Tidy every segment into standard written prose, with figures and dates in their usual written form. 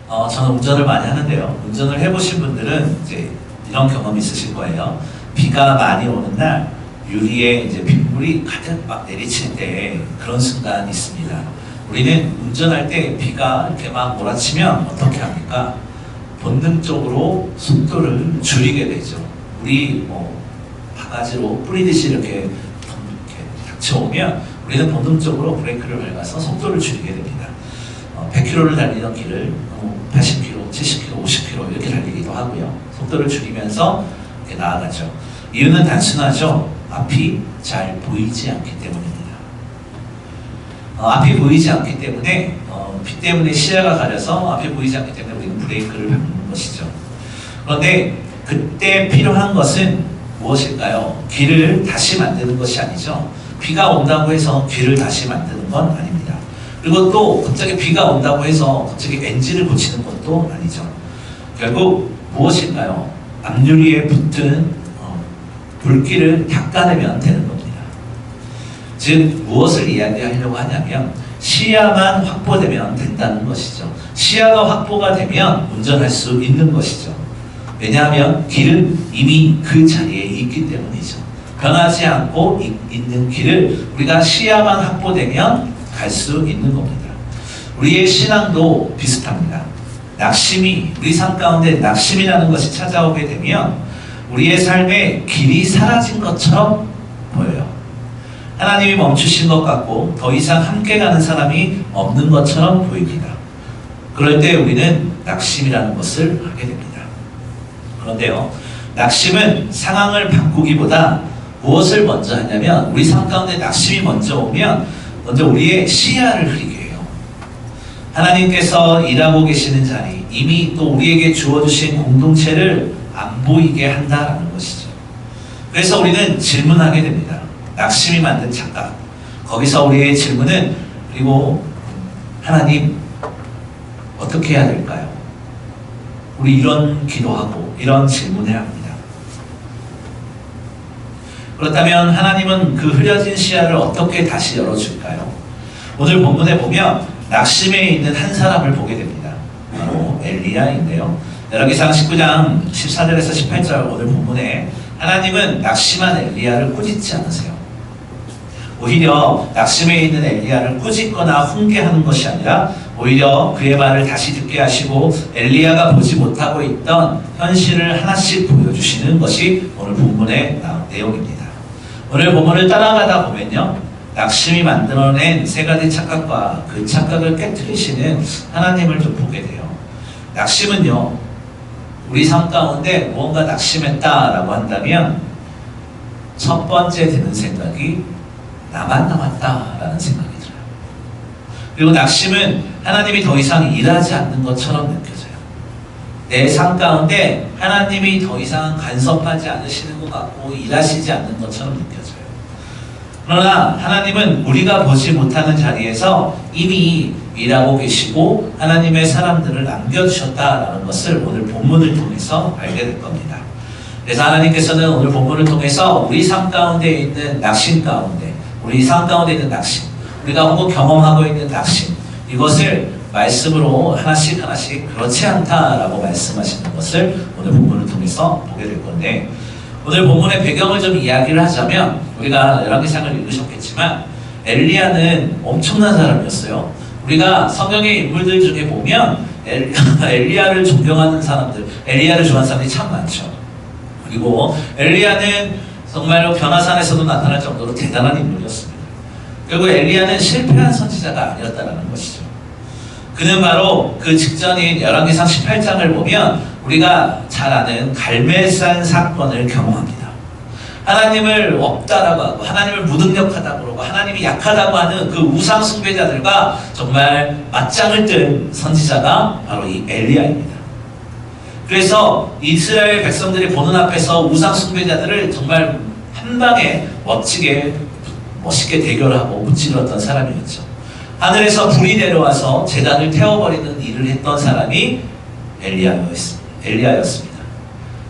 저는 운전을 많이 하는데요. 운전을 해보신 분들은 이제 이런 경험이 있으실 거예요. 비가 많이 오는 날 유리에 이제 빗물이 가득 막 내리칠 때 그런 순간이 있습니다. 우리는 운전할 때 비가 이렇게 막 몰아치면 어떻게 합니까? 본능적으로 속도를 줄이게 되죠. 우리 바가지로 뿌리듯이 이렇게 닥쳐오면 우리는 본능적으로 브레이크를 밟아서 속도를 줄이게 됩니다. 100km를 달리던 길을 80km, 70km, 50km 이렇게 달리기도 하고요. 속도를 줄이면서 이렇게 나아가죠. 이유는 단순하죠. 앞이 잘 보이지 않기 때문입니다. 앞이 보이지 않기 때문에 비 때문에 시야가 가려서 앞이 보이지 않기 때문에 우리는 브레이크를 밟는 것이죠. 그런데 그때 필요한 것은 무엇일까요? 길을 다시 만드는 것이 아니죠. 비가 온다고 해서 길을 다시 만드는 건 아닙니다. 그리고 또 갑자기 비가 온다고 해서 갑자기 엔진을 고치는 것도 아니죠. 결국 무엇일까요? 앞유리에 붙은 물기를 닦아내면 되는 겁니다. 즉 무엇을 이야기하려고 하냐면 시야만 확보되면 된다는 것이죠. 시야가 확보가 되면 운전할 수 있는 것이죠. 왜냐하면 길은 이미 그 자리에 있기 때문이죠. 변하지 않고 있는 길을 우리가 시야만 확보되면 갈 수 있는 겁니다. 우리의 신앙도 비슷합니다. 낙심이 우리 삶 가운데 낙심이라는 것이 찾아오게 되면 우리의 삶에 길이 사라진 것처럼 보여요. 하나님이 멈추신 것 같고 더 이상 함께 가는 사람이 없는 것처럼 보입니다. 그럴 때 우리는 낙심이라는 것을 하게 됩니다. 그런데요, 낙심은 상황을 바꾸기보다 무엇을 먼저 하냐면 우리 삶 가운데 낙심이 먼저 오면 먼저 우리의 시야를 흐리게 해요. 하나님께서 일하고 계시는 자리, 이미 또 우리에게 주어주신 공동체를 안 보이게 한다는 것이죠. 그래서 우리는 질문하게 됩니다. 낙심이 만든 착각. 거기서 우리의 질문은 그리고 하나님 어떻게 해야 될까요? 우리 이런 기도하고 이런 질문해야 합니다. 그렇다면 하나님은 그 흐려진 시야를 어떻게 다시 열어줄까요? 오늘 본문에 보면 낙심에 있는 한 사람을 보게 됩니다. 바로 엘리야인데요. 열왕기상 19장 14절에서 18절 오늘 본문에 하나님은 낙심한 엘리야를 꾸짖지 않으세요. 오히려 낙심에 있는 엘리야를 꾸짖거나 훈계하는 것이 아니라 오히려 그의 말을 다시 듣게 하시고 엘리야가 보지 못하고 있던 현실을 하나씩 보여주시는 것이 오늘 본문의 내용입니다. 오늘 본문을 따라가다 보면요, 낙심이 만들어낸 세 가지 착각과 그 착각을 깨트리시는 하나님을 좀 보게 돼요. 낙심은요, 우리 삶 가운데 무언가 낙심했다라고 한다면 첫 번째 드는 생각이 나만 남았다라는 생각이 들어요. 그리고 낙심은 하나님이 더 이상 일하지 않는 것처럼 느껴져요. 내 삶 가운데 하나님이 더 이상 간섭하지 않으시는 것 같고 일하시지 않는 것처럼 느껴져요. 그러나 하나님은 우리가 보지 못하는 자리에서 이미 일하고 계시고 하나님의 사람들을 남겨주셨다라는 것을 오늘 본문을 통해서 알게 될 겁니다. 그래서 하나님께서는 오늘 본문을 통해서 우리 삶 가운데 있는 낙심 가운데, 우리 삶 가운데 있는 낙심, 우리가 혹은 경험하고 있는 낙심, 이것을 말씀으로 하나씩 그렇지 않다라고 말씀하시는 것을 오늘 본문을 통해서 보게 될 건데, 오늘 본문의 배경을 좀 이야기를 하자면 우리가 열왕기상을 읽으셨겠지만 엘리야는 엄청난 사람이었어요. 우리가 성경의 인물들 중에 보면 엘리야를 존경하는 사람들, 엘리야를 좋아하는 사람들이 참 많죠. 그리고 엘리야는 정말로 변화산에서도 나타날 정도로 대단한 인물이었습니다. 결국 엘리야는 실패한 선지자가 아니었다는 것이죠. 그는 바로 그 직전인 열왕기상 18장을 보면 우리가 잘 아는 갈멜산 사건을 경험합니다. 하나님을 없다라고 하고 하나님을 무능력하다고 그러고 하나님이 약하다고 하는 그 우상 숭배자들과 정말 맞짱을 뜬 선지자가 바로 이 엘리야입니다. 그래서 이스라엘 백성들이 보는 앞에서 우상 숭배자들을 정말 한 방에 멋있게 대결하고 무찌르었던 사람이었죠. 하늘에서 불이 내려와서 제단을 태워버리는 일을 했던 사람이 엘리야였습니다.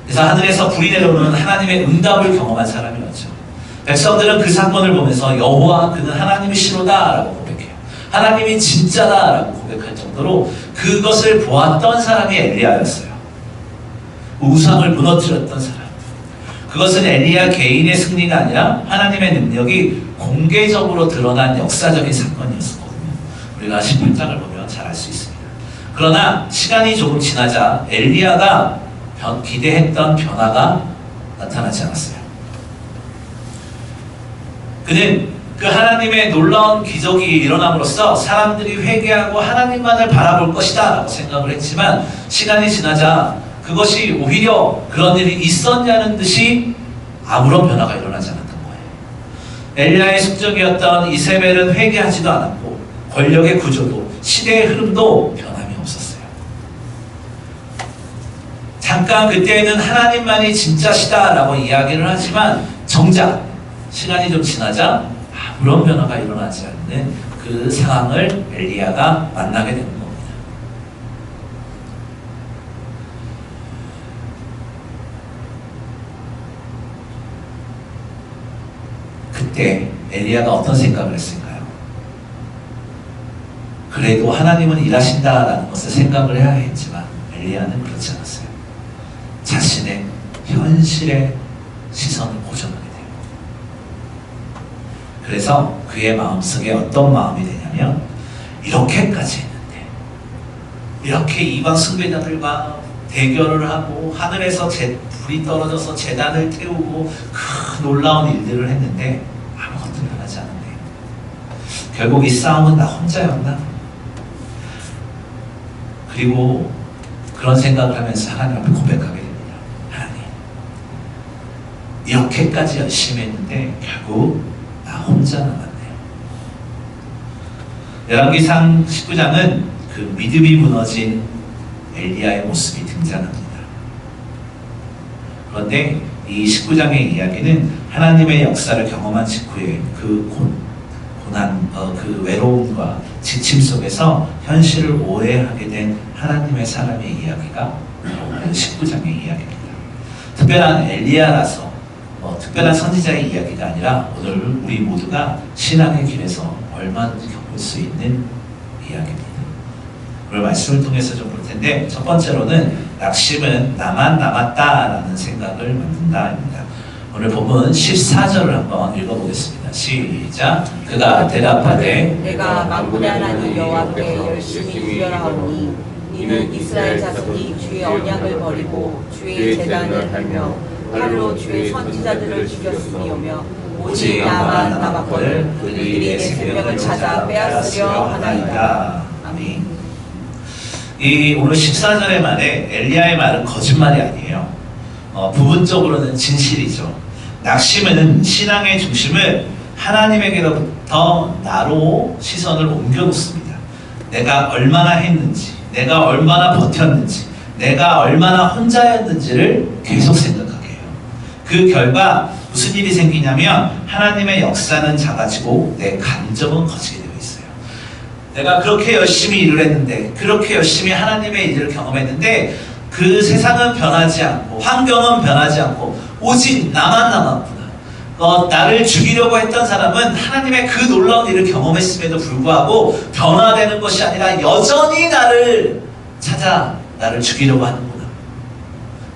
그래서 하늘에서 불이 내려오는 하나님의 응답을 경험한 사람이었죠. 백성들은 그 사건을 보면서 여호와 그는 하나님이시로다 라고 고백해요. 하나님이 진짜다라고 고백할 정도로 그것을 보았던 사람이 엘리야였어요. 우상을 무너뜨렸던 사람. 그것은 엘리야 개인의 승리가 아니라 하나님의 능력이 공개적으로 드러난 역사적인 사건이었거든요. 우리가 18장을 보면 잘 알 수 있습니다. 그러나 시간이 조금 지나자 엘리야가 기대했던 변화가 나타나지 않았어요. 그는 그 하나님의 놀라운 기적이 일어남으로써 사람들이 회개하고 하나님만을 바라볼 것이다 라고 생각을 했지만 시간이 지나자 그것이 오히려 그런 일이 있었냐는 듯이 아무런 변화가 일어나지 않았던 거예요. 엘리야의 숙적이었던 이세벨은 회개하지도 않았고 권력의 구조도 시대의 흐름도 변함이 없었어요. 잠깐 그때는 하나님만이 진짜시다 라고 이야기를 하지만 정작 시간이 좀 지나자 아무런 변화가 일어나지 않는 그 상황을 엘리야가 만나게 되는 겁니다. 그때 엘리야가 어떤 생각을 했을까요? 그래도 하나님은 일하신다라는 것을 생각을 해야 했지만 엘리야는 그렇지 않았어요. 자신의 현실의 시선을 고정하게 돼요. 그래서 그의 마음속에 어떤 마음이 되냐면 이렇게까지 했는데 이렇게 이방 숭배자들과 대결을 하고 하늘에서 불이 떨어져서 제단을 태우고 큰 놀라운 일들을 했는데 아무것도 변하지 않았네요. 결국 이 싸움은 나 혼자였나? 그리고 그런 생각을 하면서 하나님 앞에 고백하게 됩니다. 하나님, 이렇게까지 열심히 했는데 결국 나 혼자 남았네요. 열왕기상 19장은 그 믿음이 무너진 엘리야의 모습이 등장합니다. 그런데 이 19장의 이야기는 하나님의 역사를 경험한 직후에 그 고난, 그 외로움과 지침 속에서 현실을 오해하게 된 하나님의 사람의 이야기가 19장의 이야기입니다. 특별한 엘리야라서 특별한 선지자의 이야기가 아니라 오늘 우리 모두가 신앙의 길에서 얼마든지 겪을 수 있는 이야기입니다. 오늘 말씀을 통해서 좀 볼 텐데 첫 번째로는 낙심은 나만 남았다라는 생각을 만든다입니다. 오늘 본문 14절을 한번 읽어보겠습니다. 시작. 그가 대답하되 내가 만군의 하나님 여호와께 열심히 구별하오니 이는 이스라엘 자손이 주의 언약을 버리고 주의 제단을 헐며 칼로 주의 선지자들을 죽였으리오며 오직 나만 남았거늘 그들이 내 생명을 찾아 빼앗으려 하나이다. 아멘. 이 오늘 14절의 말에 엘리야의 말은 거짓말이 아니에요. 부분적으로는 진실이죠. 낙심은 신앙의 중심을 하나님에게로부터 나로 시선을 옮겨놓습니다. 내가 얼마나 했는지, 내가 얼마나 버텼는지, 내가 얼마나 혼자였는지를 계속 생각하게 해요. 그 결과 무슨 일이 생기냐면 하나님의 역사는 작아지고 내 감정은 커지게 돼요. 내가 그렇게 열심히 일을 했는데 그렇게 열심히 하나님의 일을 경험했는데 그 세상은 변하지 않고 환경은 변하지 않고 오직 나만 남았구나. 나를 죽이려고 했던 사람은 하나님의 그 놀라운 일을 경험했음에도 불구하고 변화되는 것이 아니라 여전히 나를 찾아 나를 죽이려고 하는구나.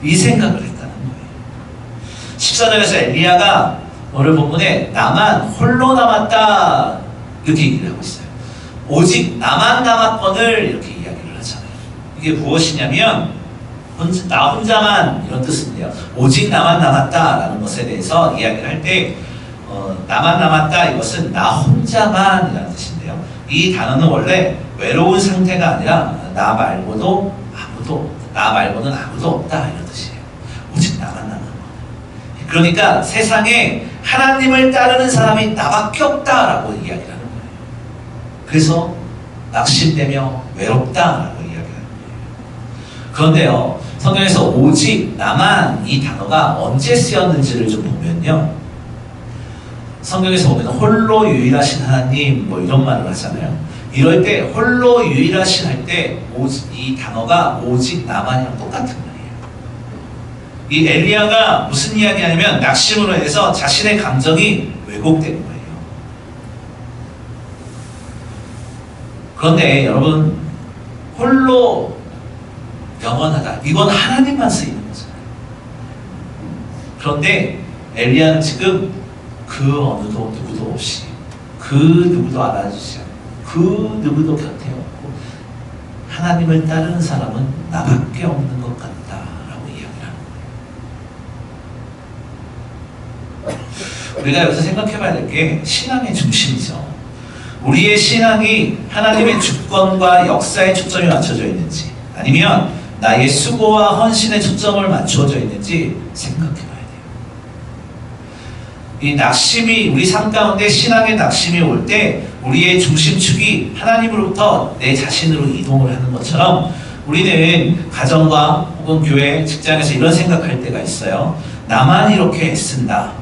이 생각을 했다는 거예요. 14절에서 엘리야가 오늘 본문에 나만 홀로 남았다 이렇게 얘기를 하고 있어요. 오직 나만 남았거늘 이렇게 이야기를 하잖아요. 이게 무엇이냐면 나 혼자만 이런 뜻인데요. 오직 나만 남았다라는 것에 대해서 이야기를 할 때 나만 남았다 이것은 나 혼자만이라는 뜻인데요. 이 단어는 원래 외로운 상태가 아니라 나 말고는 아무도 없다 이런 뜻이에요. 오직 나만 남은 거. 그러니까 세상에 하나님을 따르는 사람이 나밖에 없다라고 이야기를 하는 거예요. 그래서 낙심되며 외롭다라고 이야기하는 거예요. 그런데요, 성경에서 오직 나만 이 단어가 언제 쓰였는지를 좀 보면요, 성경에서 보면 홀로 유일하신 하나님 뭐 이런 말을 하잖아요. 이럴 때 홀로 유일하신 할 때 이 단어가 오직 나만이랑 똑같은 말이에요. 이 엘리야가 무슨 이야기하냐면 낙심으로 인해서 자신의 감정이 왜곡된 거예요. 그런데 여러분, 홀로 영원하다. 이건 하나님만 쓰이는 거잖아요. 그런데 엘리야는 지금 그 어느도 누구도 없이, 그 누구도 알아주지 않고, 그 누구도 곁에 없고, 하나님을 따르는 사람은 나밖에 없는 것 같다라고 이야기를 하는 거예요. 우리가 여기서 생각해 봐야 될 게 신앙의 중심이죠. 우리의 신앙이 하나님의 주권과 역사에 초점이 맞춰져 있는지, 아니면 나의 수고와 헌신에 초점을 맞춰져 있는지 생각해 봐야 돼요. 이 낙심이, 우리 삶 가운데 신앙의 낙심이 올 때 우리의 중심축이 하나님으로부터 내 자신으로 이동을 하는 것처럼 우리는 가정과 혹은 교회, 직장에서 이런 생각할 때가 있어요. 나만 이렇게 애쓴다,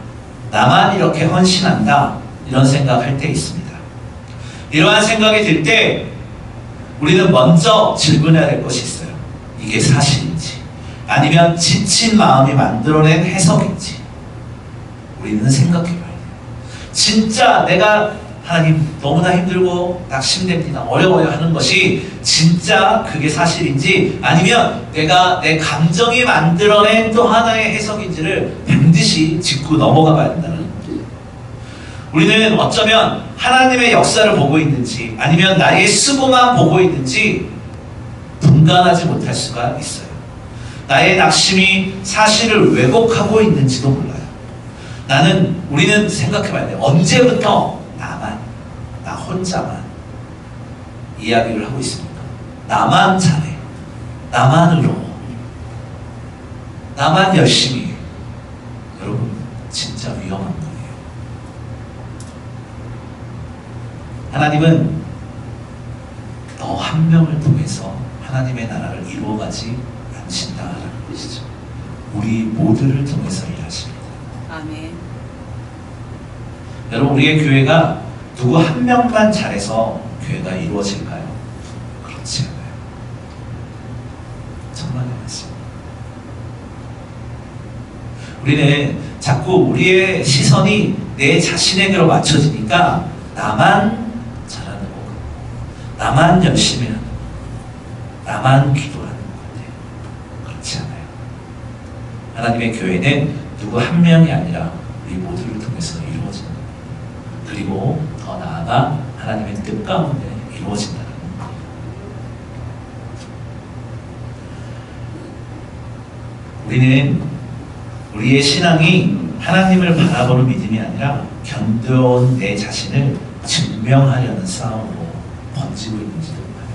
나만 이렇게 헌신한다, 이런 생각할 때 있습니다. 이러한 생각이 들 때 우리는 먼저 질문해야 될 것이 있어요. 이게 사실인지, 아니면 지친 마음이 만들어낸 해석인지 우리는 생각해 봐야 돼요. 진짜 내가 하나님 너무나 힘들고 낙심됩니다, 어려워요 하는 것이 진짜 그게 사실인지, 아니면 내가 내 감정이 만들어낸 또 하나의 해석인지를 반드시 짚고 넘어가 봐야 된다는 거예요. 우리는 어쩌면 하나님의 역사를 보고 있는지, 아니면 나의 수고만 보고 있는지 분간하지 못할 수가 있어요. 나의 낙심이 사실을 왜곡하고 있는지도 몰라요. 우리는 생각해봐야 돼요. 언제부터 나 혼자만 이야기를 하고 있습니까? 나만 잘해, 나만 의로워, 나만 열심히 해. 여러분, 진짜 위험한 거예요. 하나님은 너 한 명을 통해서 하나님의 나라를 이루어가지 않으신다라는 것이죠. 우리 모두를 통해서 일하십니다. 아멘. 여러분, 우리의 교회가 누구 한 명만 잘해서 교회가 이루어질까요? 그렇지 않아요. 정말 그렇습니다. 우리는 자꾸 우리의 시선이 내 자신에게로 맞춰지니까 나만 잘하는 것 같고, 나만 열심히 하는 것 같고, 나만 기도하는 것 같아요. 그렇지 않아요. 하나님의 교회는 누구 한 명이 아니라 우리 모두를 통해서 이루어지는 겁니다. 그리고 더 나아가 하나님의 뜻 가운데 이루어진다는 겁니다. 우리는 우리의 신앙이 하나님을 바라보는 믿음이 아니라 견뎌온 내 자신을 증명하려는 싸움으로 번지고 있는지도 몰라요.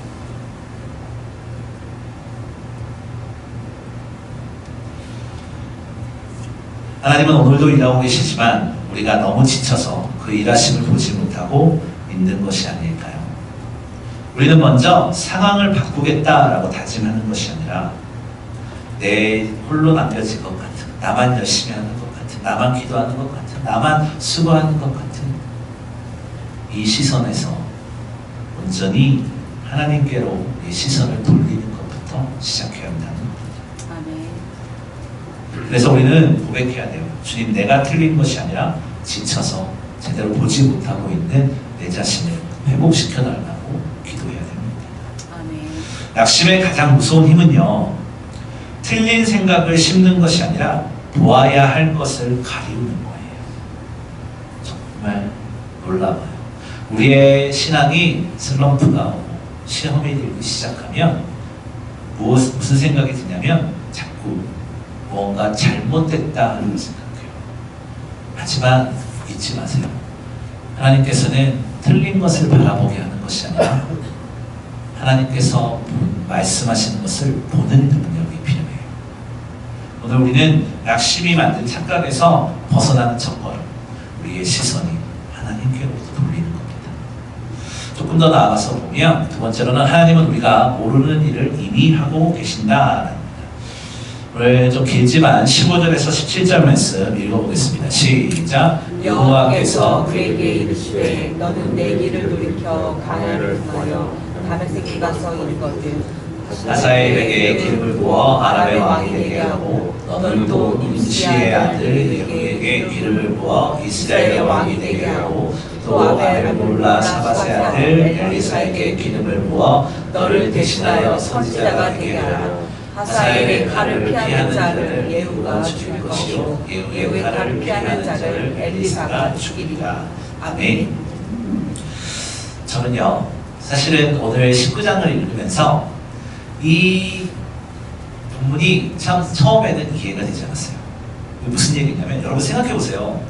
하나님은 오늘도 일하고 계시지만 우리가 너무 지쳐서 그 일하심을 보지 못하고 있는 것이 아닐까요? 우리는 먼저 상황을 바꾸겠다라고 다짐하는 것이 아니라 내 홀로 남겨질 것 같은, 나만 열심히 하는 것 같은, 나만 기도하는 것 같은, 나만 수고하는 것 같은 이 시선에서 온전히 하나님께로 이 시선을 돌리는 것부터 시작해야 한다는 겁니다. 아멘. 그래서 우리는 고백해야 돼요. 주님, 내가 틀린 것이 아니라 지쳐서 제대로 보지 못하고 있는 내 자신을 회복시켜 달라고 기도해야 됩니다. 아멘. 낙심의 가장 무서운 힘은요, 틀린 생각을 심는 것이 아니라 보아야 할 것을 가리우는 거예요. 정말 놀라워요. 우리의 신앙이 슬럼프가 오고 시험이 들기 시작하면 무슨 생각이 드냐면 자꾸 무언가 잘못됐다는 생각해요. 하지만 잊지 마세요. 하나님께서는 틀린 것을 바라보게 하는 것이 아니라 하나님께서 말씀하시는 것을 보는 능력이 필요해요. 오늘 우리는 낙심이 만든 착각에서 벗어나는 첫걸음, 우리의 시선이 하나님께로부터 돌리는 겁니다. 조금 더 나아가서 보면 두 번째로는 하나님은 우리가 모르는 일을 이미 하고 계신다라는 오늘 좀 길지만 15절에서 17절 말씀 읽어보겠습니다. 시작. 여호와께서 그에게 이르시되 너는 내 길을 돌이켜 가나안을 통하여 다메섹에 가서 이르거든 하사엘에게 기름을 부어 아람의 왕이 되게 하고 너는 또 임시의 아들 예후에게 기름을 부어 이스라엘의 왕이 되게 하고 또 아벨몰라 사밧의 아들 엘리사에게 기름을 부어 너를 대신하여 선지자가 되게 하라. 하사엘의 칼을 피하는 자를 예후가 죽일 것이요 예후의 칼을 피하는 자를 엘리사가 죽이리라. 아멘. 저는요, 사실은 오늘 19장을 읽으면서 이 본문이 참 처음에는 이해가 되지 않았어요. 무슨 얘기냐면, 여러분 생각해 보세요.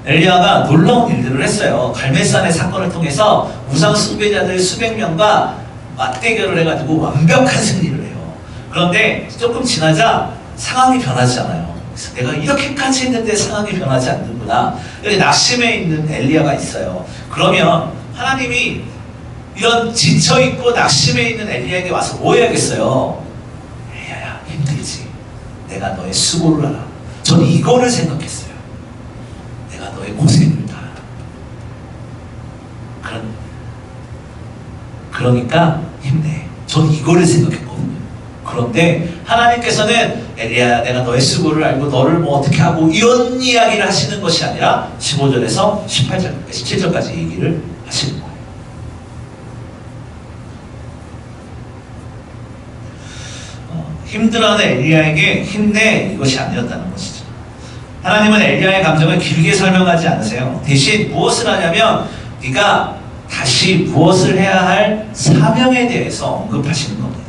엘리야가 놀라운 일들을 했어요. 갈멜산의 사건을 통해서 우상 숭배자들 수백 명과 맞대결을 해가지고 완벽한 승리를 해요. 그런데 조금 지나자 상황이 변하지 않아요. 그래서 내가 이렇게까지 했는데 상황이 변하지 않는구나. 여기 낙심해 있는 엘리야가 있어요. 그러면 하나님이 이런 지쳐있고 낙심해 있는 엘리야에게 와서 뭐 해야겠어요? 엘리야야, 힘들지. 내가 너의 수고를 알아. 저는 이거를 생각했어요. 내가 너의 고생을 다 알아. 그러니까 힘내. 저는 이거를 생각했거든요. 그런데 하나님께서는 엘리야, 내가 너의 수고를 알고 너를 뭐 어떻게 하고 이런 이야기를 하시는 것이 아니라 15절에서 17절까지 얘기를 하시는 거예요. 힘들어하는 엘리야에게 힘내, 이것이 아니었다는 것이죠. 하나님은 엘리야의 감정을 길게 설명하지 않으세요. 대신 무엇을 하냐면 네가 다시 무엇을 해야 할 사명에 대해서 언급하시는 겁니다.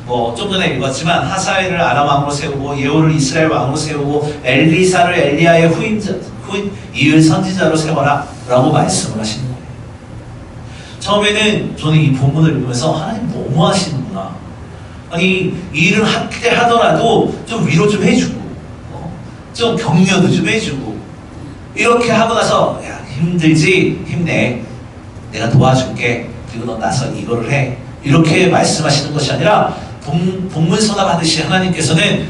뭐 좀 전에 읽었지만 하사엘을 아람 왕으로 세우고 예후를 이스라엘 왕으로 세우고 엘리사를 엘리야의 후임 이을 선지자로 세워라 라고 말씀을 하시는 거예요. 처음에는 저는 이 본문을 읽으면서 하나님 너무 하시는구나. 아니, 일을 하더라도 좀 위로 좀 해주고, 좀 격려도 좀 해주고, 이렇게 하고 나서, 야, 힘들지? 힘내. 내가 도와줄게. 그리고 너 나서 이거를 해. 이렇게 말씀하시는 것이 아니라, 동문서답 하듯이 하나님께서는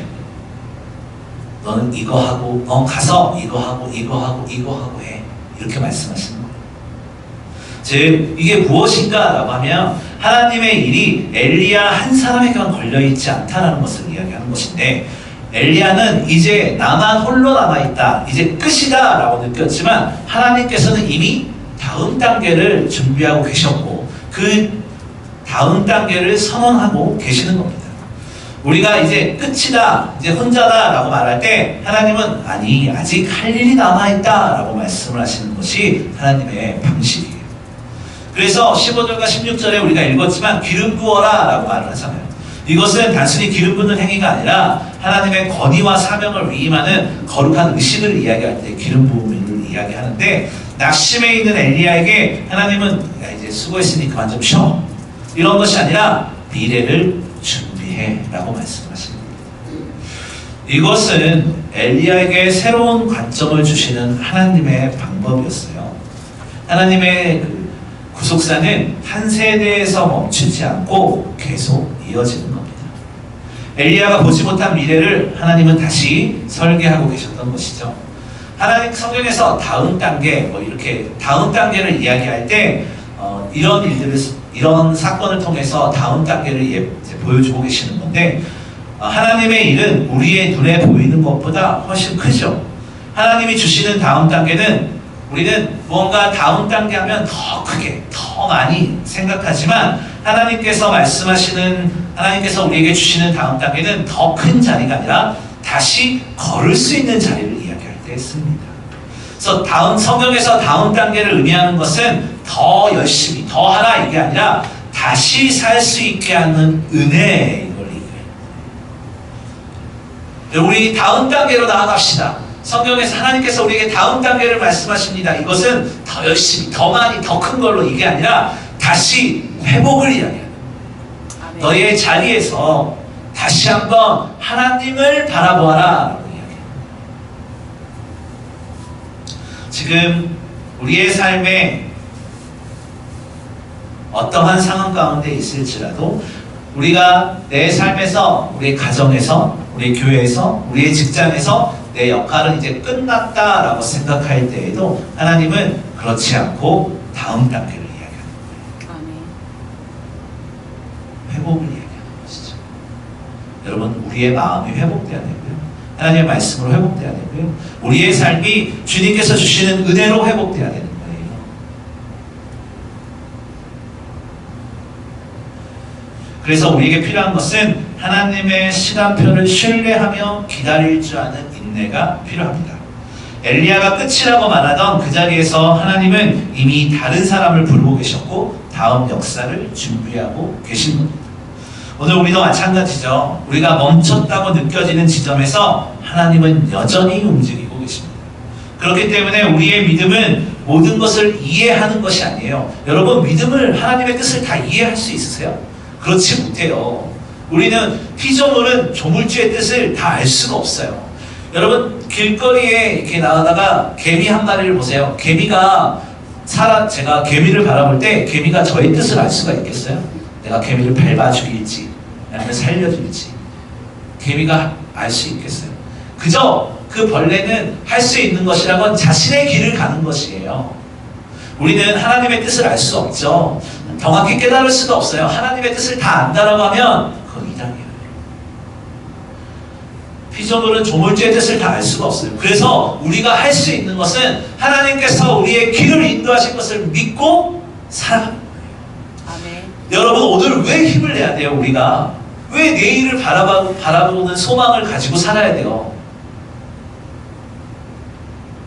너는 이거 하고, 너 가서 이거 하고, 이거 하고, 이거 하고 해. 이렇게 말씀하시는 거예요. 즉, 이게 무엇인가 라고 하면 하나님의 일이 엘리야 한 사람에게만 걸려있지 않다는 것을 이야기하는 것인데, 엘리야는 이제 나만 홀로 남아있다, 이제 끝이다 라고 느꼈지만 하나님께서는 이미 다음 단계를 준비하고 계셨고 그 다음 단계를 선언하고 계시는 겁니다. 우리가 이제 끝이다, 이제 혼자다 라고 말할 때 하나님은 아니, 아직 할 일이 남아있다 라고 말씀을 하시는 것이 하나님의 방식이에요. 그래서 15절과 16절에 우리가 읽었지만 기름 부어라 라고 말을 하잖아요. 이것은 단순히 기름 붓는 행위가 아니라 하나님의 권위와 사명을 위임하는 거룩한 의식을 이야기할 때 기름 부음을 이야기하는데, 낙심해 있는 엘리야에게 하나님은 야, 이제 수고했으니 그만 좀 쉬어, 이런 것이 아니라 미래를 준비해 라고 말씀하십니다. 이것은 엘리야에게 새로운 관점을 주시는 하나님의 방법이었어요. 하나님의 그 구속사는 한 세대에서 멈추지 않고 계속 이어지는 겁니다. 엘리야가 보지 못한 미래를 하나님은 다시 설계하고 계셨던 것이죠. 하나님 성경에서 다음 단계, 뭐 이렇게 다음 단계를 이야기할 때 이런 일들을, 이런 사건을 통해서 다음 단계를 이제 보여주고 계시는 건데, 하나님의 일은 우리의 눈에 보이는 것보다 훨씬 크죠. 하나님이 주시는 다음 단계는 우리는 무언가 다음 단계 하면 더 크게, 더 많이 생각하지만 하나님께서 말씀하시는, 하나님께서 우리에게 주시는 다음 단계는 더 큰 자리가 아니라 다시 걸을 수 있는 자리를 이야기할 때 씁니다. 그래서 성경에서 다음 단계를 의미하는 것은 더 열심히, 더 하라 이게 아니라 다시 살 수 있게 하는 은혜, 이걸 얘기해요. 우리 다음 단계로 나아갑시다. 성경에서 하나님께서 우리에게 다음 단계를 말씀하십니다. 이것은 더 열심히, 더 많이, 더 큰 걸로 이게 아니라 다시 회복을 이야기해요. 너의 자리에서 다시 한번 하나님을 바라보아라 라고 이야기해요. 지금 우리의 삶에 어떠한 상황 가운데 있을지라도 우리가 내 삶에서, 우리의 가정에서, 우리의 교회에서, 우리의 직장에서 내 역할은 이제 끝났다라고 생각할 때에도 하나님은 그렇지 않고 다음 단계를 이야기하는 거예요. 회복을 이야기하는 것이죠. 여러분, 우리의 마음이 회복돼야 되고요. 하나님의 말씀으로 회복돼야 되고요. 우리의 삶이 주님께서 주시는 은혜로 회복돼야 되는 거예요. 그래서 우리에게 필요한 것은 하나님의 시간표를 신뢰하며 기다릴 줄 아는 인내가 필요합니다. 엘리야가 끝이라고 말하던 그 자리에서 하나님은 이미 다른 사람을 부르고 계셨고 다음 역사를 준비하고 계신 겁니다. 오늘 우리도 마찬가지죠. 우리가 멈췄다고 느껴지는 지점에서 하나님은 여전히 움직이고 계십니다. 그렇기 때문에 우리의 믿음은 모든 것을 이해하는 것이 아니에요. 여러분, 믿음을 하나님의 뜻을 다 이해할 수 있으세요? 그렇지 못해요. 우리는 피조물은 조물주의 뜻을 다 알 수가 없어요. 여러분, 길거리에 이렇게 나가다가 개미 한 마리를 보세요. 제가 개미를 바라볼 때 개미가 저의 뜻을 알 수가 있겠어요? 내가 개미를 밟아 죽일지 아니면 살려 줄지 개미가 알 수 있겠어요? 그저 그 벌레는 할 수 있는 것이라곤 자신의 길을 가는 것이에요. 우리는 하나님의 뜻을 알 수 없죠. 정확히 깨달을 수도 없어요. 하나님의 뜻을 다 안다라고 하면 그건 이상해요. 피조물은 조물주의 뜻을 다 알 수가 없어요. 그래서 우리가 할 수 있는 것은 하나님께서 우리의 길을 인도하실 것을 믿고 살아가는 거예요. 아멘. 여러분, 오늘 왜 힘을 내야 돼요? 우리가 왜 내일을 바라보는 소망을 가지고 살아야 돼요?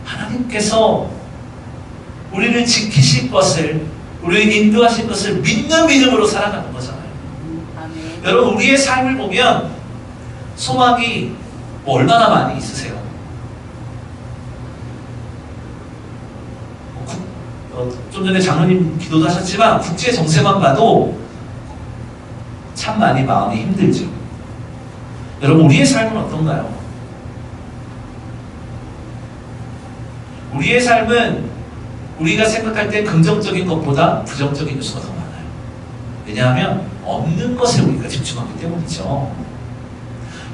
하나님께서 우리를 지키실 것을, 우리를 인도하실 것을 믿는 믿음으로 살아가는 거잖아요. 아멘. 여러분, 우리의 삶을 보면 소망이 얼마나 많이 있으세요? 좀 전에 장로님 기도도 하셨지만 국제 정세만 봐도 참 많이 마음이 힘들죠. 여러분, 우리의 삶은 어떤가요? 우리의 삶은 우리가 생각할 때 긍정적인 것보다 부정적인 요소가 더 많아요. 왜냐하면 없는 것에 우리가 집중하기 때문이죠.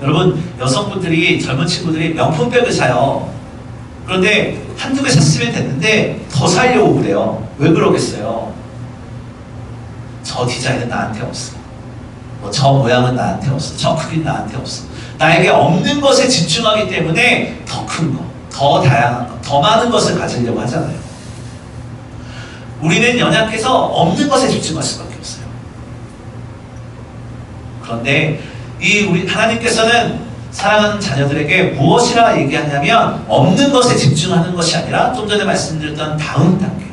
여러분, 여성분들이, 젊은 친구들이 명품백을 사요. 그런데 한두 개 샀으면 됐는데 더 사려고 그래요. 왜 그러겠어요? 저 디자인은 나한테 없어. 저 모양은 나한테 없어. 저 크기는 나한테 없어. 나에게 없는 것에 집중하기 때문에 더 큰 거, 더 다양한 거, 더 많은 것을 가지려고 하잖아요. 우리는 연약해서 없는 것에 집중할 수밖에 없어요. 그런데 우리 하나님께서는 사랑하는 자녀들에게 무엇이라 얘기하냐면 없는 것에 집중하는 것이 아니라 좀 전에 말씀드렸던 다음 단계,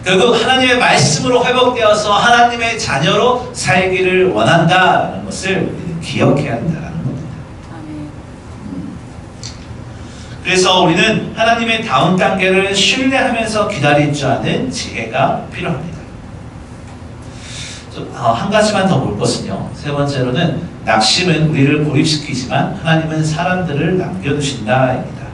결국 하나님의 말씀으로 회복되어서 하나님의 자녀로 살기를 원한다라는 것을 우리는 기억해야 한다는 겁니다. 아멘. 그래서 우리는 하나님의 다음 단계를 신뢰하면서 기다릴 줄 아는 지혜가 필요합니다. 한 가지만 더 볼 것은요. 세 번째로는 낙심은 우리를 고립시키지만 하나님은 사람들을 남겨두신다입니다.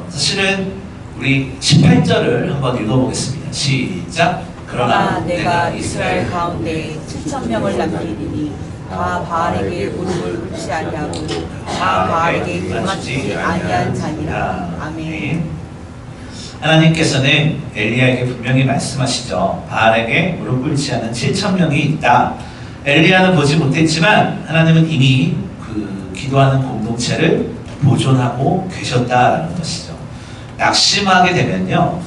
사실은 우리 18절을 한번 읽어보겠습니다. 시작. 그러나 내가 이스라엘 가운데 7,000명을 남기리니 다 바알에게 무릎을 꿇지 아니하고 다 바알에게 기맞지 아니한 자니라. 아멘. 하나님께서는 엘리야에게 분명히 말씀하시죠. 바알에게 무릎 꿇지 않은 7,000명이 있다. 엘리야는 보지 못했지만 하나님은 이미 그 기도하는 공동체를 보존하고 계셨다라는 것이죠. 낙심하게 되면요,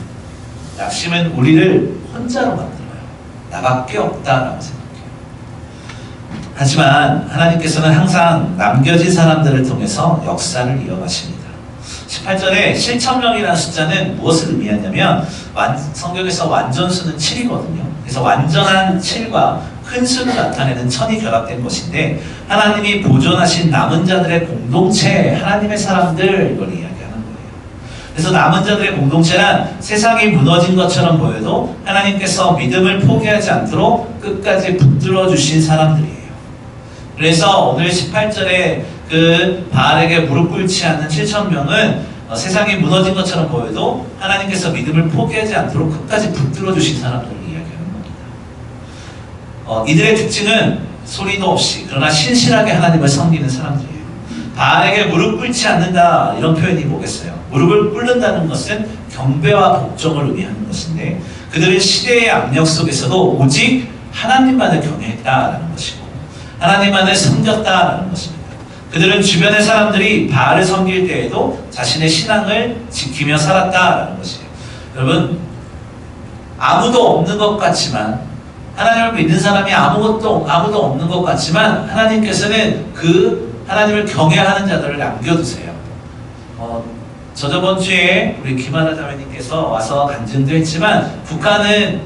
낙심은 우리를 혼자로 만들어요. 나밖에 없다라고 생각해요. 하지만 하나님께서는 항상 남겨진 사람들을 통해서 역사를 이어가십니다. 18절에 7,000명이라는 숫자는 무엇을 의미하냐면 성경에서 완전수는 7이거든요. 그래서 완전한 7과 큰 수를 나타내는 1000이 결합된 것인데 하나님이 보존하신 남은 자들의 공동체, 하나님의 사람들, 이걸 이야기하는 거예요. 그래서 남은 자들의 공동체란 세상이 무너진 것처럼 보여도 하나님께서 믿음을 포기하지 않도록 끝까지 붙들어 주신 사람들이에요. 그래서 오늘 18절에 그 바알에게 무릎 꿇지 않는 7,000명은 세상이 무너진 것처럼 보여도 하나님께서 믿음을 포기하지 않도록 끝까지 붙들어 주신 사람들을 이야기하는 겁니다. 이들의 특징은 소리도 없이 그러나 신실하게 하나님을 섬기는 사람들이에요. 바알에게 무릎 꿇지 않는다, 이런 표현이 뭐겠어요? 무릎을 꿇는다는 것은 경배와 복종을 의미하는 것인데 그들은 시대의 압력 속에서도 오직 하나님만을 경외했다라는 것이고 하나님만을 섬겼다라는 것입니다. 그들은 주변의 사람들이 바알을 섬길 때에도 자신의 신앙을 지키며 살았다라는 것이에요. 여러분, 아무도 없는 것 같지만 하나님을 믿는 사람이 아무도 없는 것 같지만 하나님께서는 그 하나님을 경외하는 자들을 남겨두세요. 저번 주에 우리 김하나 자매님께서 와서 간증도 했지만 북한은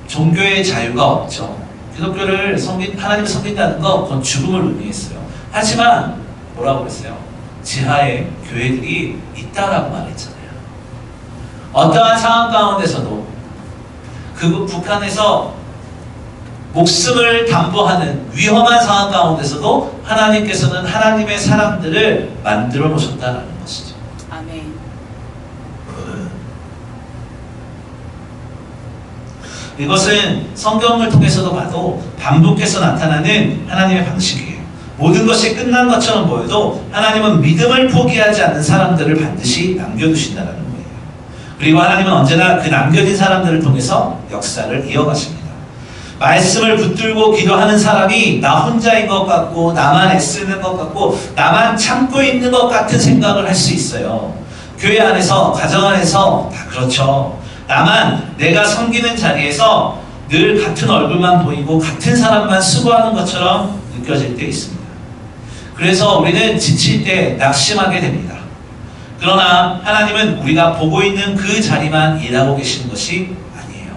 종교의 자유가 없죠. 기독교를 하나님을 섬긴다는 거 그건 죽음을 의미했어요. 하지만 뭐라고 그랬어요? 지하에 교회들이 있다라고 말했잖아요. 어떠한 상황 가운데서도 그 북한에서 목숨을 담보하는 위험한 상황 가운데서도 하나님께서는 하나님의 사람들을 만들어 놓으셨다라는 것이죠. 아멘. 이것은 성경을 통해서도 봐도 반복해서 나타나는 하나님의 방식이에요. 모든 것이 끝난 것처럼 보여도 하나님은 믿음을 포기하지 않는 사람들을 반드시 남겨두신다는 거예요. 그리고 하나님은 언제나 그 남겨진 사람들을 통해서 역사를 이어가십니다. 말씀을 붙들고 기도하는 사람이 나 혼자인 것 같고 나만 애쓰는 것 같고 나만 참고 있는 것 같은 생각을 할 수 있어요. 교회 안에서 가정 안에서 다 그렇죠. 나만 내가 섬기는 자리에서 늘 같은 얼굴만 보이고 같은 사람만 수고하는 것처럼 느껴질 때 있습니다. 그래서 우리는 지칠 때 낙심하게 됩니다. 그러나 하나님은 우리가 보고 있는 그 자리만 일하고 계시는 것이 아니에요.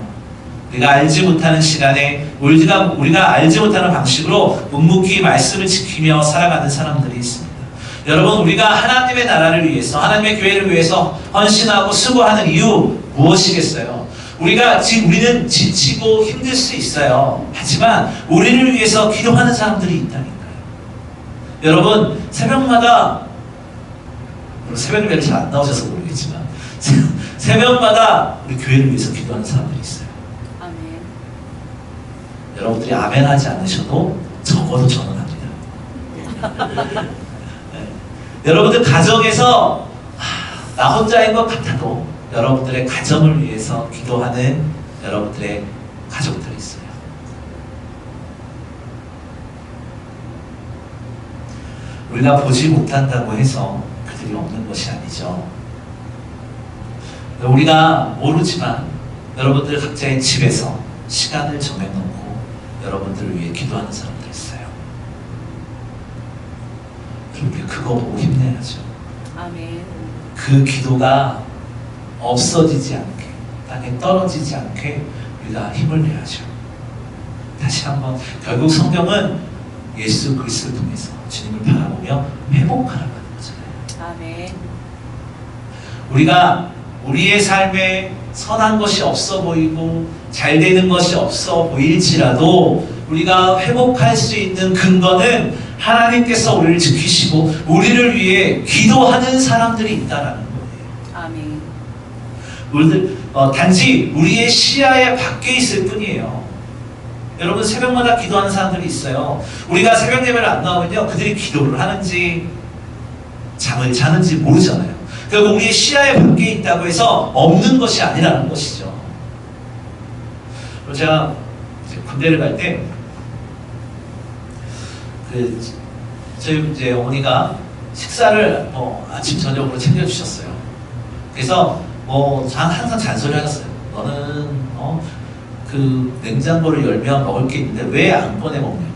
우리가 알지 못하는 시간에 우리가 알지 못하는 방식으로 묵묵히 말씀을 지키며 살아가는 사람들이 있습니다. 여러분, 우리가 하나님의 나라를 위해서 하나님의 교회를 위해서 헌신하고 수고하는 이유 무엇이겠어요? 우리는 지치고 힘들 수 있어요. 하지만 우리를 위해서 기도하는 사람들이 있다니까요. 여러분, 새벽마다 새벽 예배를 잘 안 나오셔서 모르겠지만 새벽마다 우리 교회를 위해서 기도하는 사람들이 있어요. 아멘. 여러분들이 아멘 하지 않으셔도 적어도 저는 합니다. 네. 여러분들 가정에서 나 혼자인 것 같아도 여러분들의 가정을 위해서 기도하는 여러분들의 가족들이 있어요. 우리가 보지 못한다고 해서 그들이 없는 것이 아니죠. 우리가 모르지만 여러분들 각자의 집에서 시간을 정해놓고 여러분들을 위해 기도하는 사람들이 있어요. 그렇게 그거 보고 힘내야죠. 아멘. 그 기도가 없어지지 않게, 땅에 떨어지지 않게 우리가 힘을 내야죠. 다시 한번, 결국 성경은 예수 그리스도를 통해서 주님을 바라보며 회복하라고 하는 거잖아요. 아멘. 우리가 우리의 삶에 선한 것이 없어 보이고 잘 되는 것이 없어 보일지라도 우리가 회복할 수 있는 근거는 하나님께서 우리를 지키시고 우리를 위해 기도하는 사람들이 있다라는 거예요. 아멘. 우리들 단지 우리의 시야에 밖에 있을 뿐이에요. 여러분, 새벽마다 기도하는 사람들이 있어요. 우리가 새벽 예배를 안 나오면요, 그들이 기도를 하는지 잠을 자는지 모르잖아요. 결국 우리의 시야에 밖에 있다고 해서 없는 것이 아니라는 것이죠. 제가 군대를 갈 때 저희 이제 어머니가 식사를 아침 저녁으로 챙겨주셨어요. 그래서 전 항상 잔소리 하셨어요. 너는 그 냉장고를 열면 먹을 게 있는데 왜 안 꺼내 먹냐고,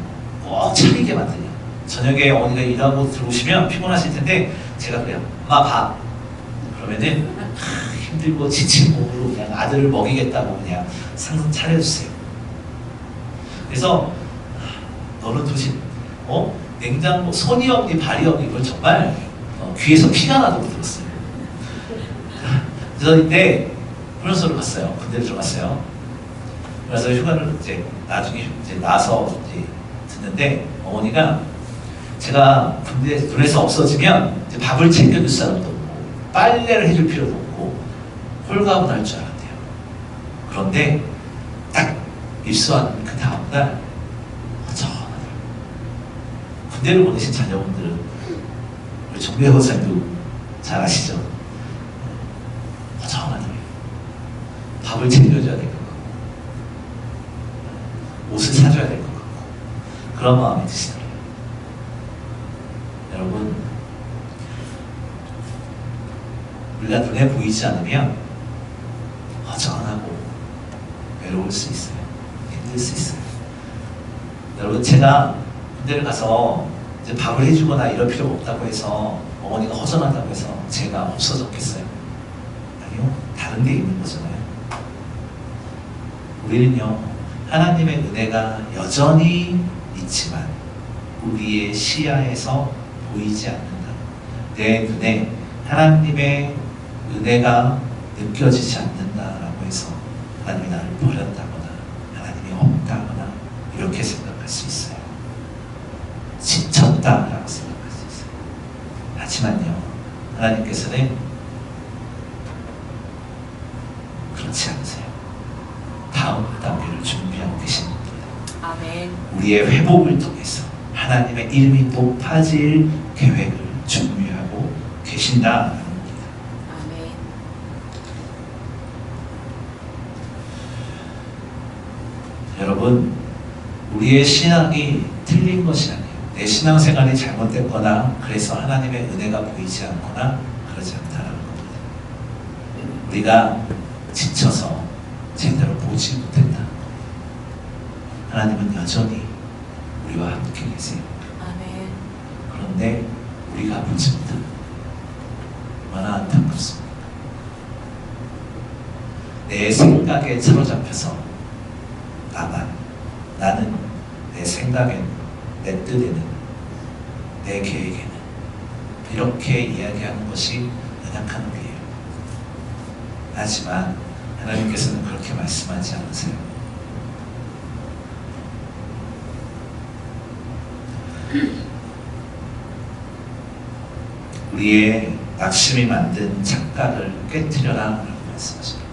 꼭 차리게 만드냐. 저녁에 어머니가 일하고 들어오시면 피곤하실 텐데 제가 그래요. 엄마 밥. 그러면은 힘들고 지친 몸으로 그냥 아들을 먹이겠다고 그냥 상상 차려주세요. 그래서 너는 도대체 냉장고 손이 없니 발이 없니, 이걸 정말 귀에서 피가 나도록 들었어요. 그래서 이때 훈련소를 갔어요. 군대를 들어갔어요. 그래서 휴가를 나중에 나서 듣는데 어머니가 제가 군에서 없어지면 밥을 챙겨줄 사람도 없고 빨래를 해줄 필요도 없고 홀가분할 줄 알았대요. 그런데 딱 입소한 그 다음날 허전하더라고요. 군대를 보내신 자녀분들은 우리 정배 호사님도 잘 아시죠? 허전하더라고요. 밥을 챙겨줘야 될 것 같고 옷을 사줘야 될 것 같고 그런 마음이 드시더라고요. 여러분, 우리가 눈에 보이지 않으면 허전하고 외로울 수 있어요. 만들 수 있어요. 여러분, 제가 군대를 가서 이제 밥을 해주거나 이럴 필요가 없다고 해서 어머니가 허전하다고 해서 제가 없어졌겠어요? 아니요. 다른 데 있는 거잖아요. 우리는요, 하나님의 은혜가 여전히 있지만 우리의 시야에서 보이지 않는다. 내 눈에 하나님의 은혜가 느껴지지 않는다라고 해서 하나님이 나를 버렸다거나 하나님이 없다거나 이렇게 생각할 수 있어요. 지쳤다라고 생각할 수 있어요. 하지만요, 하나님께서는 그렇지 않으세요. 다음 단계를 준비하고 계신 분입니다. 아멘. 우리의 회복을 통해서 하나님의 이름이 높아질 계획을 준비하고 계신다라는 겁니다. 아멘. 여러분, 우리의 신앙이 틀린 것이 아니에요. 내 신앙생활이 잘못됐거나 그래서 하나님의 은혜가 보이지 않거나 그러지 않다는 겁니다. 우리가 지쳐서 제대로 보지 못했다. 하나님은 여전히 우리와 함께 계세요. 아멘. 그런데 우리가 보지 못한다. 얼마나 안타깝습니까? 내 생각에 사로잡혀서 나는 내 생각에는, 내 뜻에는, 내 계획에는 이렇게 이야기하는 것이 연약한 우리예요. 하지만 하나님께서는 그렇게 말씀하지 않으세요. 우리의 낙심이 만든 착각을 깨트려라 라고 말씀하십니다.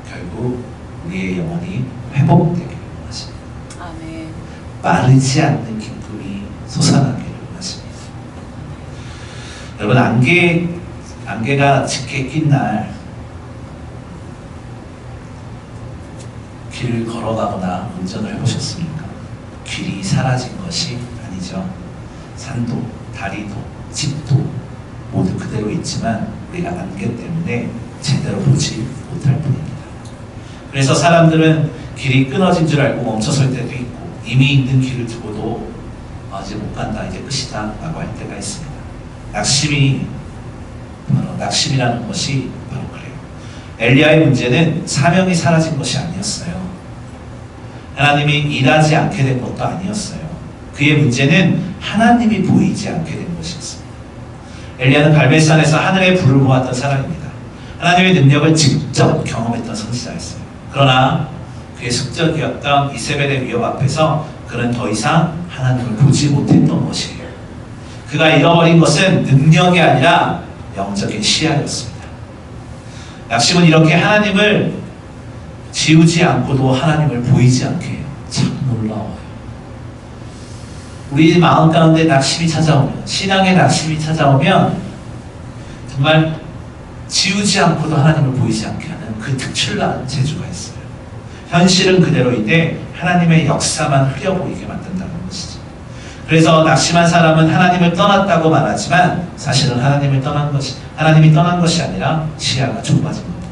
결국 우리의 영혼이 회복되기를 원하십니다. 아멘. 빠르지 않는 기쁨이 솟아나기를 원하십니다. 여러분, 안개가 짙게 낀 날 길을 걸어가거나 운전을 해보셨습니까? 길이 사라진 것이 아니죠. 산도, 다리도, 집도 모두 그대로 있지만 우리가 안개 때문에 제대로 보지 못할 뿐입니다. 그래서 사람들은 길이 끊어진 줄 알고 멈춰설 때도 있고, 이미 있는 길을 두고도 이제 못 간다, 이제 끝이다 라고 할 때가 있습니다. 낙심이라는 것이 바로 그래요. 엘리야의 문제는 사명이 사라진 것이 아니었어요. 하나님이 일하지 않게 된 것도 아니었어요. 그의 문제는 하나님이 보이지 않게 된 것이었습니다. 엘리야는 갈멜산에서 하늘의 불을 보았던 사람입니다. 하나님의 능력을 직접 경험했던 선지자였어요. 그러나 그의 숙적이었던 이세벨의 위협 앞에서 그는 더 이상 하나님을 보지 못했던 것이에요. 그가 잃어버린 것은 능력이 아니라 영적인 시야였습니다. 낙심은 이렇게 하나님을 지우지 않고도 하나님을 보이지 않게 해요. 참 놀라워요. 우리 마음 가운데 낙심이 찾아오면, 신앙의 낙심이 찾아오면 정말 지우지 않고도 하나님을 보이지 않게 하는 그 특출난 재주가 있어요. 현실은 그대로인데 하나님의 역사만 흐려 보이게 만든다는 것이죠. 그래서 낙심한 사람은 하나님을 떠났다고 말하지만 사실은 하나님이 떠난 것이 아니라 시야가 좁아진 겁니다.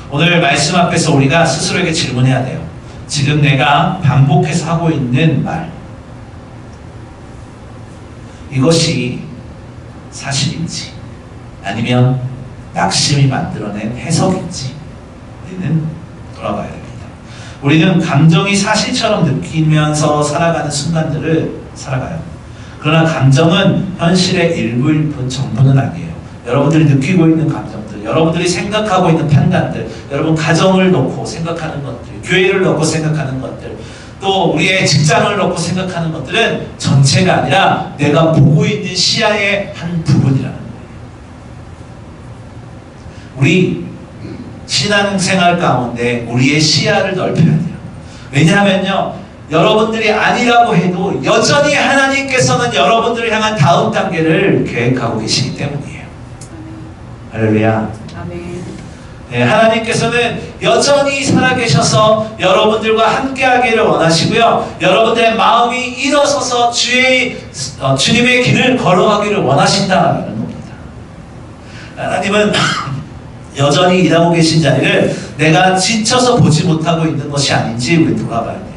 오늘 말씀 앞에서 우리가 스스로에게 질문해야 돼요. 지금 내가 반복해서 하고 있는 말, 이것이 사실인지 아니면 낙심이 만들어낸 해석인지 우리는 돌아봐야 됩니다. 우리는 감정이 사실처럼 느끼면서 살아가는 순간들을 살아가요. 그러나 감정은 현실의 일부일 뿐 전부는 아니에요. 여러분들이 느끼고 있는 감정들, 여러분들이 생각하고 있는 판단들, 여러분 가정을 놓고 생각하는 것들, 교회를 놓고 생각하는 것들, 또 우리의 직장을 놓고 생각하는 것들은 전체가 아니라 내가 보고 있는 시야의 한 부분이라는 거예요. 우리 신앙생활 가운데 우리의 시야를 넓혀야 돼요. 왜냐하면요, 여러분들이 아니라고 해도 여전히 하나님께서는 여러분들을 향한 다음 단계를 계획하고 계시기 때문이에요. 할렐루야. 아멘. 네, 하나님께서는 여전히 살아계셔서 여러분들과 함께하기를 원하시고요. 여러분들의 마음이 일어서서 주님의 길을 걸어가기를 원하신다는 겁니다. 하나님은 여전히 일하고 계신 자리를 내가 지쳐서 보지 못하고 있는 것이 아닌지 우리 돌아봐야 돼요.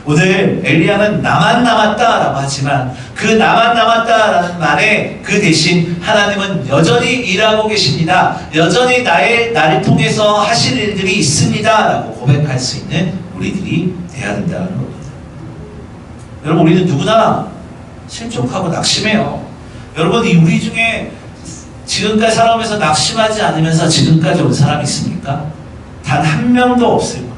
오늘 엘리야는 나만 남았다라고 하지만 그 나만 남았다라는 말에 그 대신 하나님은 여전히 일하고 계십니다. 여전히 나를 통해서 하실 일들이 있습니다라고 고백할 수 있는 우리들이 돼야 된다는 겁니다. 여러분, 우리는 누구나 실족하고 낙심해요. 여러분, 우리 중에 지금까지 살아오면서 낙심하지 않으면서 지금까지 온 사람이 있습니까? 단 한 명도 없을 거예요.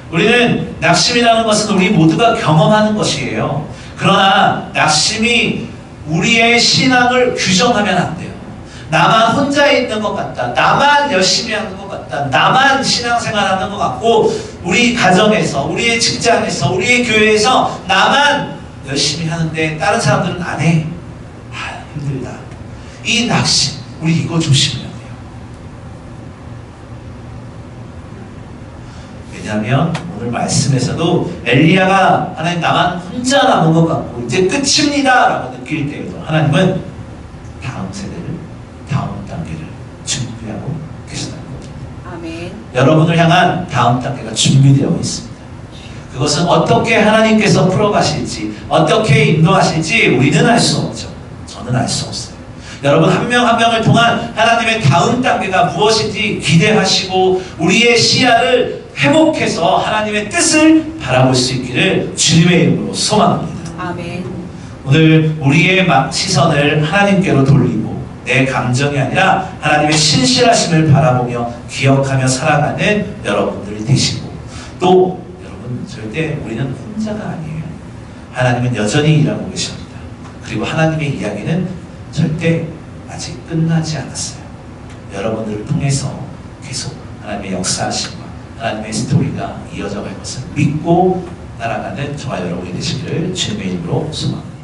우리는 낙심이라는 것은 우리 모두가 경험하는 것이에요. 그러나 낙심이 우리의 신앙을 규정하면 안 돼요. 나만 혼자 있는 것 같다. 나만 열심히 하는 것 같다. 나만 신앙생활하는 것 같고 우리 가정에서, 우리의 직장에서, 우리의 교회에서 나만 열심히 하는데 다른 사람들은 안 해. 아, 힘들다. 이 낙심, 우리 이거 조심해야 돼요. 왜냐하면 오늘 말씀에서도 엘리야가 하나님 나만 혼자 남은 것 같고 이제 끝입니다 라고 느낄 때에도 하나님은 다음 세대를, 다음 단계를 준비하고 계시다는 겁니다. 아멘. 여러분을 향한 다음 단계가 준비되어 있습니다. 그것은 어떻게 하나님께서 풀어가실지, 어떻게 인도하실지 우리는 알 수 없죠. 저는 알 수 없어요. 여러분 한 명 한 명을 통한 하나님의 다음 단계가 무엇인지 기대하시고 우리의 시야를 회복해서 하나님의 뜻을 바라볼 수 있기를 주님의 이름으로 소망합니다. 아멘. 오늘 우리의 시선을 하나님께로 돌리고 내 감정이 아니라 하나님의 신실하심을 바라보며 기억하며 살아가는 여러분들이 되시고 또 여러분 절대 우리는 혼자가 아니에요. 하나님은 여전히 일하고 계십니다. 그리고 하나님의 이야기는 절대 아직 끝나지 않았어요. 여러분들을 통해서 계속 하나님의 역사하심과 하나님의 스토리가 이어져 갈 것을 믿고 날아가는 저와 여러분이 되시기를 주님의 이름으로 소망합니다.